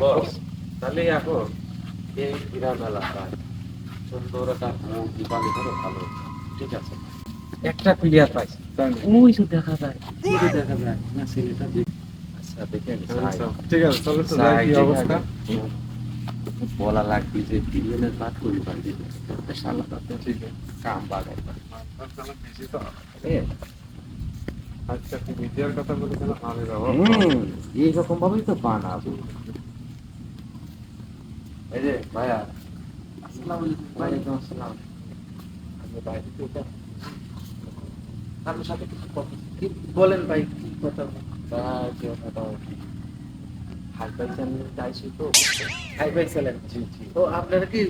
বস, তাহলে এখন এই গ্রাম এলাকায় সুন্দর একটা মুরগি পালি করে ভালো, ঠিক আছে? একটা প্লেয়ার পাইছি, ওই যে দেখা যায়, ওই যে দেখা যায় না ছেলেটা আচ্ছা দেখে নি, ঠিক আছে, চলো তো যাই, কি অবস্থা? বলা লাগবে যে বিলিয়নের বাদ করি পারবি সালা, ঠিক আছে, কাম বাগাই বেশি তো আচ্ছা, তুই মিডিয়ার কথা বলে কেন আমি যাবো? এইরকম ভাবেই তো বানাবো। এই যে ভাইয়া, আসসালামু আলাইকুম। ওয়ালাইকুম আসসালাম। আমি বাইরে থেকে আপনার সাথে কিছু কথা বলেন ভাই, কি কথা? যে কথা হাই ফাই চ্যানেলে চাইছি তো। Hi fi channel? জি জি। তো আপনারা কি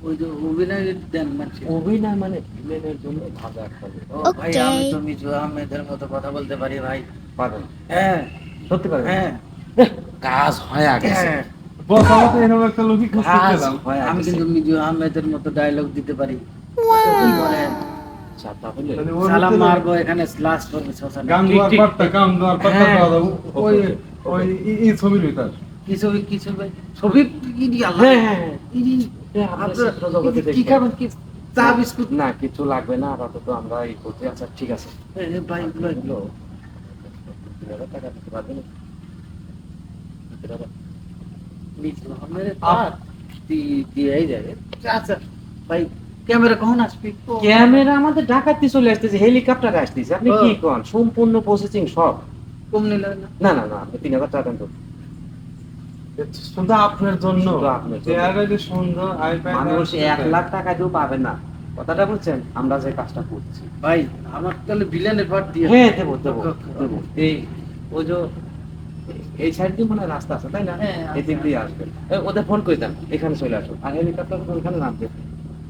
ওই যে অভিনয় দেন মানুষ? অভিনয় মানে ভিলেনের জন্য ভালো একটা লোক। ও ভাই, আমি তো মিজু আহমেদের মতো কথা বলতে পারি ভাই। পারেন? হ্যাঁ সত্যি পারেন? হ্যাঁ কাজ হয়ে গেছে। হ্যাঁ, বস, আমি তো এরকম একটা লোকই খুঁজতে কাজ পেলাম। হয়ে আমি গেছে। কিন্তু মিজু আহমেদের মতো ডায়লগ দিতে পারি। কি বলেন? আচ্ছা, তাহলে মানে ওর সালাম ভিতরে মারবো, এখানে স্লাস করবে শ্মশানে। গান ঠিক, দেওয়ার ঠিক, পার্টটা, ঠিক। গান দেওয়ার পার্টটা হ্যাঁ। দেওয়া যাবো। ওই ওকে, ওই এই ছবির ভিতর কি ছবি, কি ছবি? ছবি কি দিয়ে আল্লাহ? হ্যাঁ হ্যাঁ হ্যাঁ। ইনি, আপনার আপনারা চিত্র জগতে কি দেখি। খাবেন? কি চা বিস্কুট? না, কিছু লাগবে না, আপাতত আমরা এই করতে। আচ্ছা ঠিক আছে। এ ভাই, ভাই, হলো 2000 টাকা দিতে পারবেন? মিজু আহমেদের পার দিয়েই যাবে। আচ্ছা ভাই, ক্যামেরা কখন আসবে? ক্যামেরা আমাদের ঢাকাতে চলে আসতেছে, হেলিকপ্টারে আসতেছে। আপনি ও। কি কোন? সম্পূর্ণ প্রসেসিং সব। কম নিলেন না? না না না, আপনি 3000 টাকা দেন তো। শুধু আপনার জন্য। শুধু আপনার জন্য। চেহারা যে সুন্দর, আইপ্যাড মানুষ 1 লাখ টাকা দিয়েও পাবে না, কথাটা বুঝছেন? আমরা যে কাজটা করছি। ভাই, আমার তাহলে ভিলেনের পার্ট দিয়ে। হ্যাঁ দেবো দেবো দেবো। এই ওই যে এই সাইড দিয়ে মনে হয় রাস্তা আছে, তাই না? হ্যাঁ, এই দিক দিয়ে আসবেন। ওদের ফোন করে দেন, এখানে চলে আসুন। আর হেলিকপ্টার ওখানে নামবে,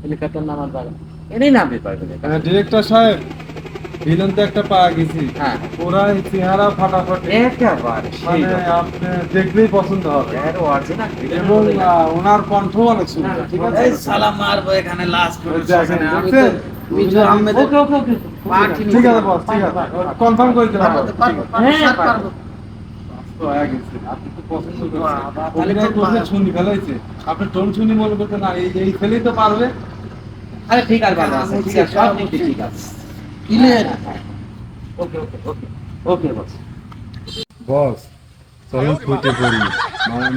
হেলিকপ্টার নামার জায়গা এনেই নামবে পারবেন। ডিরেক্টর সাহেব, ভিলেন তো একটা পাওয়া গেছি। হ্যাঁ ওরা এই চেহারা ফাটাফাটি, একেবারে সেই মানে রকম। আপনি দেখলেই পছন্দ হবে। এর অরিজিনাল এবং ওনার কণ্ঠ অনেক সুন্দর। হ্যাঁ, ঠিক আছে। এই সালাম মারবো, এখানে লাশ করবে দেখেন, শ্মশানে। আমি তো দেখছেন? মিজু আহমেদের ওকে ওকে ওকে। পার্ট ঠিক আছে বস, ঠিক আছে, কনফার্ম করে দিলাম। পারবো, পারবো, হ্যাঁ, স্যার, পারবো। পারবো। তো হয়ে গেছে, আপনি তো পছন্দ বাবা, করেছেন। তাহলে তো অভিনয় করলে ভালো। শুনি ফেলাইছে। আপনি টোন শুনি মনে করতেন না, এই ছেলেই তো পারবে। আরে ঠিক আছে, ভালো আছে, ঠিক আছে, সব দিক দিয়ে ঠিক আছে। ভিলেন। ওকে ওকে ওকে ওকে বস। বস, চলুন ফুটে পড়ি।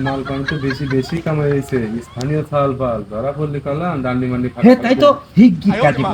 মাল পানি তো বেশি বেশি কামাই হয়েছে। স্থানীয় চাল পাল ধরা পড়লে কলাম ডান্ডি মান্ডি হ্যাঁ তাই তো, হিগ গিটা দিব।